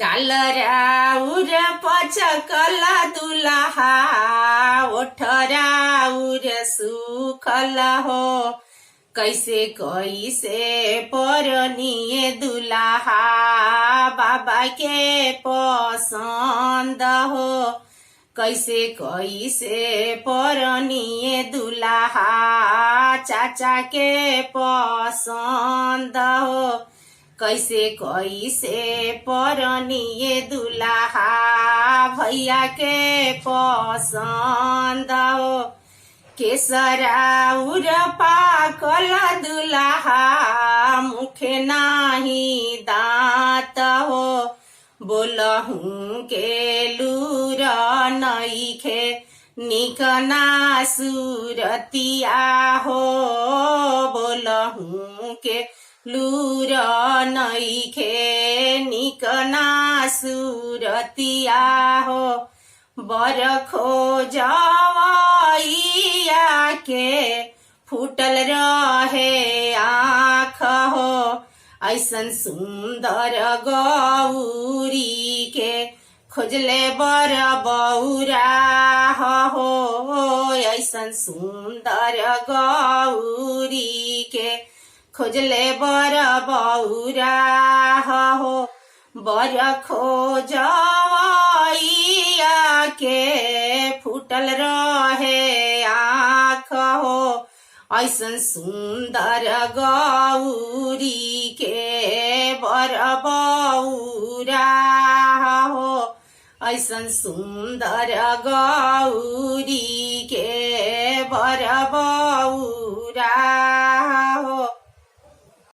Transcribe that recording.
गाल राउर पचकल दुलहा ओठ राउर सुखल हो कैसे कैसे परनिए दुलहा बाबा के पसंद हो कैसे कैसे परनिए दुलहा चाचा के पसंद हो कैसे कैसे परनिए दुलहा भैया के पसंद हो केसराउर पाकल दुलहा मुखे नाही दांत हो बोलहूँ के लूर नईखे निकना सुरतिया हो बोलहूँ के लूर नईखे निकना सुरतिया हो बर खोजवैया के फूटल रहे आँख हो ऐसन सुंदर गौरी के खोजले बर बौरा हो ऐसन सुंदर गौरी के खोजले बर बौरा हो बर खोजवैया के फूटल रहे आँख हो ऐसन सुंदर गौरी के बर बौरा हो ऐसन सुंदर गौरी के बर बौरा